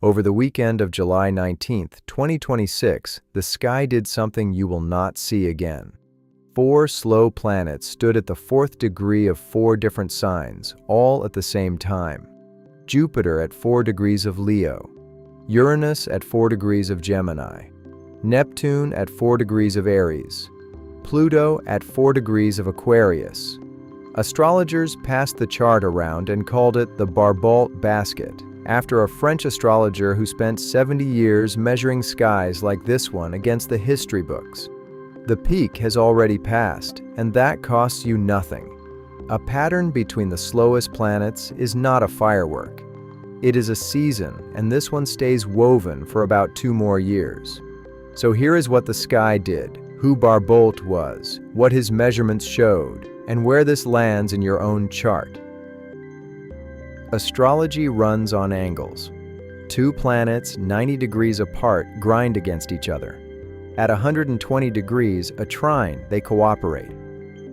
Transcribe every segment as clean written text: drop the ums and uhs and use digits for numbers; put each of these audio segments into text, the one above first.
Over the weekend of July 19th, 2026, the sky did something you will not see again. 4 slow planets stood at the 4th degree of 4 different signs, all at the same time. Jupiter at 4 degrees of Leo, Uranus at 4 degrees of Gemini, Neptune at 4 degrees of Aries, Pluto at 4 degrees of Aquarius. Astrologers passed the chart around and called it the Barbault Basket, after a French astrologer who spent 70 years measuring skies like this one against the history books. The peak has already passed, and that costs you nothing. A pattern between the slowest planets is not a firework. It is a season, and this one stays woven for about 2 more years. So here is what the sky did, who Barbault was, what his measurements showed, and where this lands in your own chart. Astrology runs on angles. 2 planets 90 degrees apart grind against each other. At 120 degrees, a trine, they cooperate.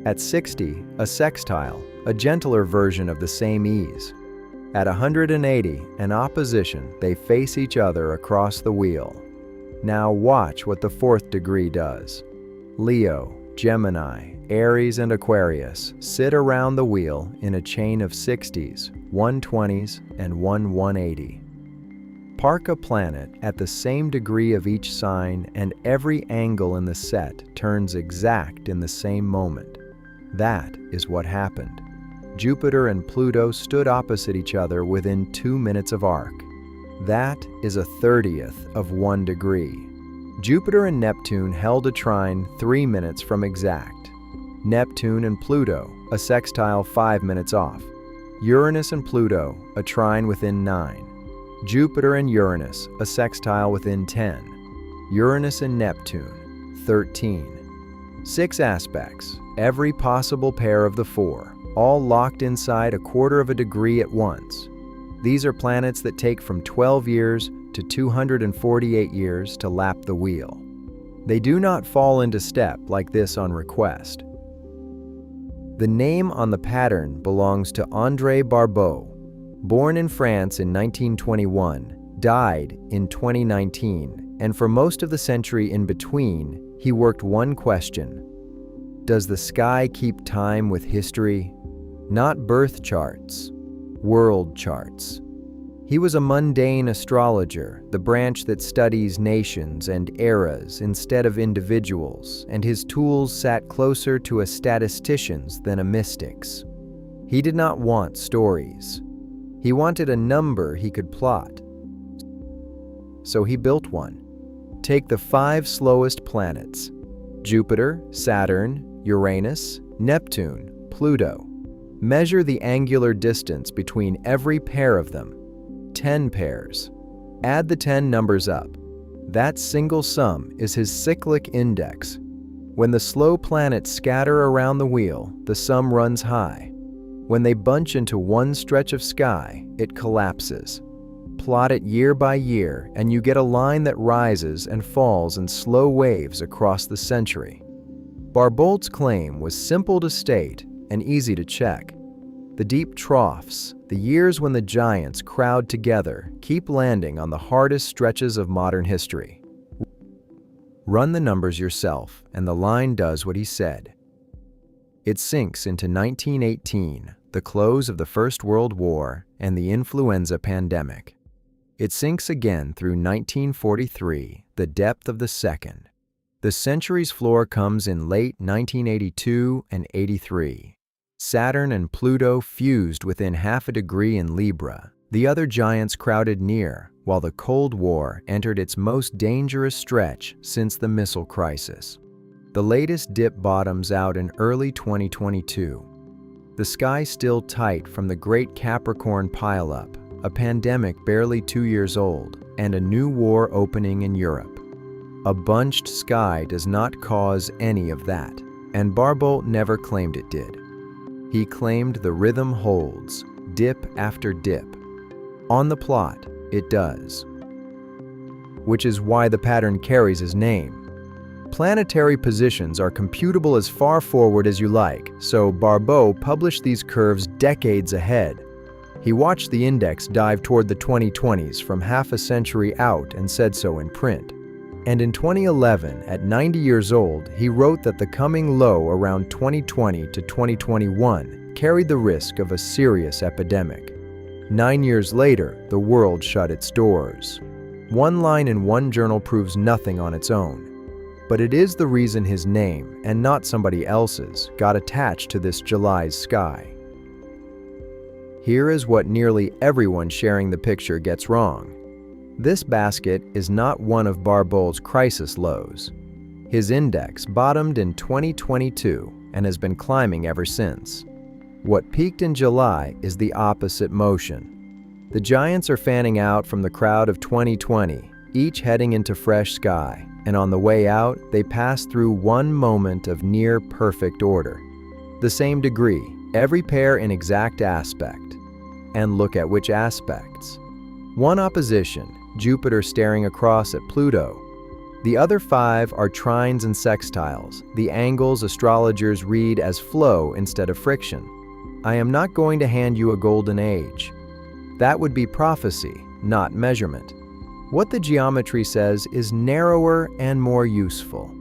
At 60, a sextile, a gentler version of the same ease. At 180, an opposition, they face each other across the wheel. Now watch what the 4th degree does. Leo, Gemini, Aries, and Aquarius sit around the wheel in a chain of 60s, 120s, and 180. Park a planet at the same degree of each sign and every angle in the set turns exact in the same moment. That is what happened. Jupiter and Pluto stood opposite each other within 2 minutes of arc. That is a 30th of 1 degree. Jupiter and Neptune held a trine 3 minutes from exact. Neptune and Pluto, a sextile 5 minutes off. Uranus and Pluto, a trine within 9. Jupiter and Uranus, a sextile within 10. Uranus and Neptune, 13. 6 aspects, every possible pair of the 4, all locked inside a 1/4 of a degree at once. These are planets that take from 12 years to 248 years to lap the wheel. They do not fall into step like this on request. The name on the pattern belongs to André Barbault. Born in France in 1921, died in 2019, and for most of the century in between, he worked one question: does the sky keep time with history? Not birth charts, world charts. He was a mundane astrologer, the branch that studies nations and eras instead of individuals, and his tools sat closer to a statistician's than a mystic's. He did not want stories. He wanted a number he could plot. So he built one. Take the 5 slowest planets: Jupiter, Saturn, Uranus, Neptune, Pluto. Measure the angular distance between every pair of them. 10 pairs. Add the 10 numbers up. That single sum is his cyclic index. When the slow planets scatter around the wheel, the sum runs high. When they bunch into one stretch of sky, it collapses. Plot it year by year, and you get a line that rises and falls in slow waves across the century. Barbault's claim was simple to state and easy to check. The deep troughs, the years when the giants crowd together, keep landing on the hardest stretches of modern history. Run the numbers yourself, and the line does what he said. It sinks into 1918, the close of the First World War and the influenza pandemic. It sinks again through 1943, the depth of the second. The century's floor comes in late 1982 and 83. Saturn and Pluto fused within half a degree in Libra. The other giants crowded near, while the Cold War entered its most dangerous stretch since the missile crisis. The latest dip bottoms out in early 2022. The sky still tight from the Great Capricorn pileup, a pandemic barely 2 years old, and a new war opening in Europe. A bunched sky does not cause any of that, and Barbault never claimed it did. He claimed the rhythm holds, dip after dip. On the plot, it does. Which is why the pattern carries his name. Planetary positions are computable as far forward as you like, so Barbault published these curves decades ahead. He watched the index dive toward the 2020s from half a century out and said so in print. And in 2011, at 90 years old, he wrote that the coming low around 2020 to 2021 carried the risk of a serious epidemic. 9 years later, the world shut its doors. One line in one journal proves nothing on its own. But it is the reason his name, and not somebody else's, got attached to this July's sky. Here is what nearly everyone sharing the picture gets wrong. This basket is not one of Barbault's crisis lows. His index bottomed in 2022 and has been climbing ever since. What peaked in July is the opposite motion. The giants are fanning out from the crowd of 2020, each heading into fresh sky, and on the way out, they pass through one moment of near-perfect order. The same degree, every pair in exact aspect. And look at which aspects. One opposition, Jupiter staring across at Pluto. The other 5 are trines and sextiles, the angles astrologers read as flow instead of friction. I am not going to hand you a golden age. That would be prophecy, not measurement. What the geometry says is narrower and more useful.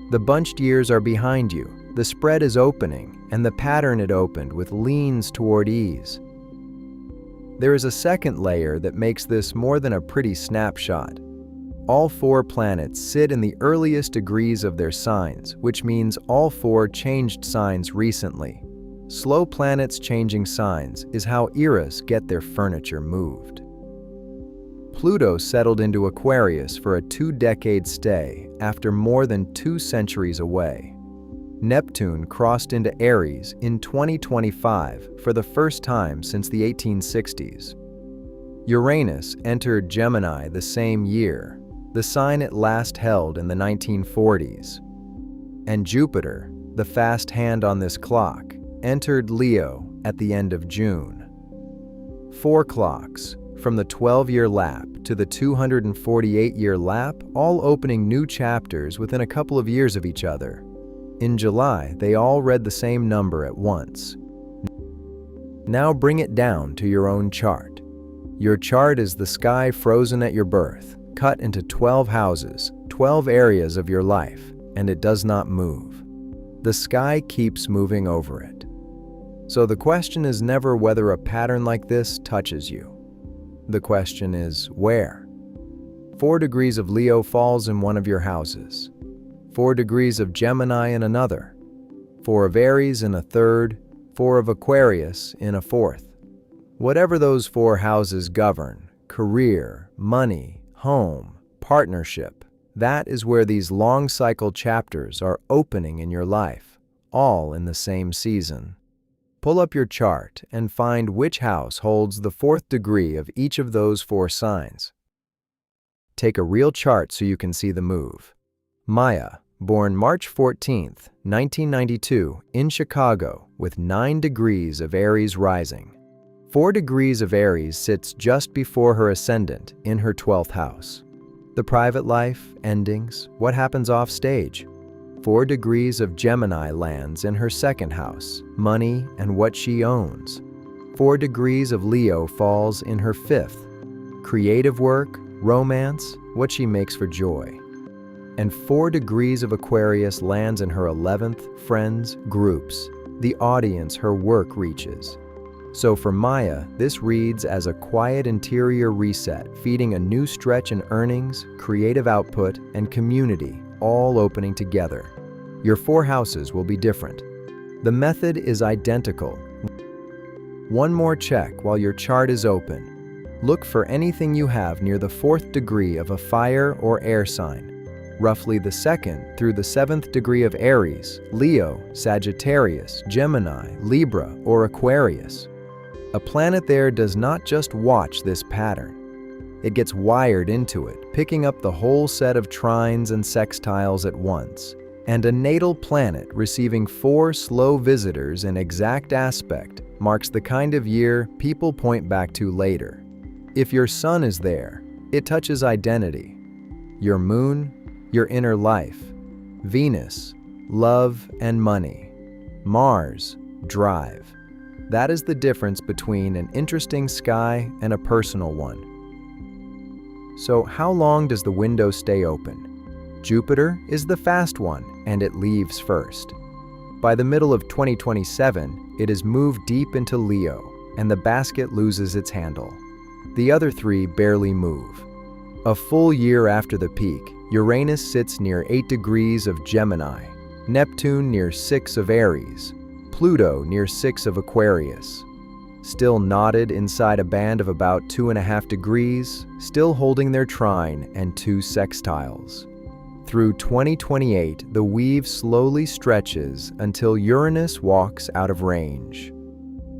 The bunched years are behind you, the spread is opening, and the pattern it opened with leans toward ease. There is a second layer that makes this more than a pretty snapshot. All 4 planets sit in the earliest degrees of their signs, which means all 4 changed signs recently. Slow planets changing signs is how eras get their furniture moved. Pluto settled into Aquarius for a 2-decade stay after more than 2 centuries away. Neptune crossed into Aries in 2025 for the first time since the 1860s. Uranus entered Gemini the same year, the sign it last held in the 1940s. And Jupiter, the fast hand on this clock, entered Leo at the end of June. 4 clocks, from the 12-year lap to the 248-year lap, all opening new chapters within a couple of years of each other. In July, they all read the same number at once. Now bring it down to your own chart. Your chart is the sky frozen at your birth, cut into 12 houses, 12 areas of your life, and it does not move. The sky keeps moving over it. So the question is never whether a pattern like this touches you. The question is where. 4 degrees of Leo falls in one of your houses. 4 degrees of Gemini in another. 4 of Aries in a third. 4 of Aquarius in a fourth. Whatever those 4 houses govern, career, money, home, partnership, that is where these long cycle chapters are opening in your life, all in the same season. Pull up your chart and find which house holds the 4th degree of each of those 4 signs. Take a real chart so you can see the move. Maya, born March 14, 1992, in Chicago, with 9 degrees of Aries rising. 4 degrees of Aries sits just before her ascendant in her 12th house. The private life, endings, what happens off stage. 4 degrees of Gemini lands in her 2nd house, money and what she owns. 4 degrees of Leo falls in her 5th, creative work, romance, what she makes for joy. And 4 degrees of Aquarius lands in her 11th, friends, groups, the audience her work reaches. So for Maya, this reads as a quiet interior reset, feeding a new stretch in earnings, creative output, and community, all opening together. Your 4 houses will be different. The method is identical. One more check while your chart is open. Look for anything you have near the 4th degree of a fire or air sign, roughly the 2nd through the 7th degree of Aries, Leo, Sagittarius, Gemini, Libra, or Aquarius. A planet there does not just watch this pattern. It gets wired into it, picking up the whole set of trines and sextiles at once. And a natal planet receiving 4 slow visitors in exact aspect marks the kind of year people point back to later. If your sun is there, it touches identity. Your moon, your inner life. Venus, love and money. Mars, drive. That is the difference between an interesting sky and a personal one. So how long does the window stay open? Jupiter is the fast one, and it leaves first. By the middle of 2027, it is moved deep into Leo, and the basket loses its handle. The other three barely move. A full year after the peak, Uranus sits near 8 degrees of Gemini, Neptune near 6 of Aries, Pluto near 6 of Aquarius. Still knotted inside a band of about 2.5 degrees, still holding their trine and 2 sextiles. Through 2028, the weave slowly stretches until Uranus walks out of range.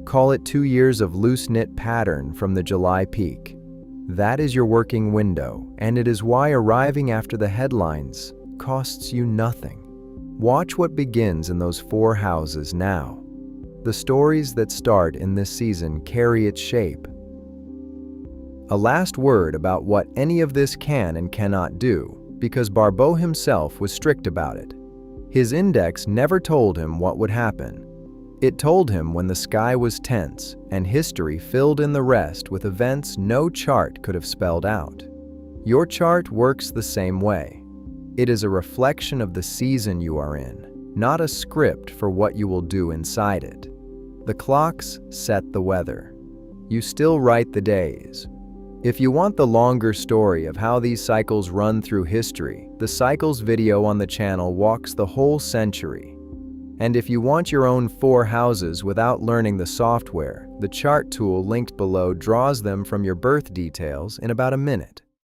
Call it 2 years of loose-knit pattern from the July peak. That is your working window, and it is why arriving after the headlines costs you nothing. Watch what begins in those 4 houses now. The stories that start in this season carry its shape. A last word about what any of this can and cannot do, because Barbault himself was strict about it. His index never told him what would happen. It told him when the sky was tense, and history filled in the rest with events no chart could have spelled out. Your chart works the same way. It is a reflection of the season you are in, not a script for what you will do inside it. The clocks set the weather. You still write the days. If you want the longer story of how these cycles run through history, the Cycles video on the channel walks the whole century. And if you want your own 4 houses without learning the software, the chart tool linked below draws them from your birth details in about a minute.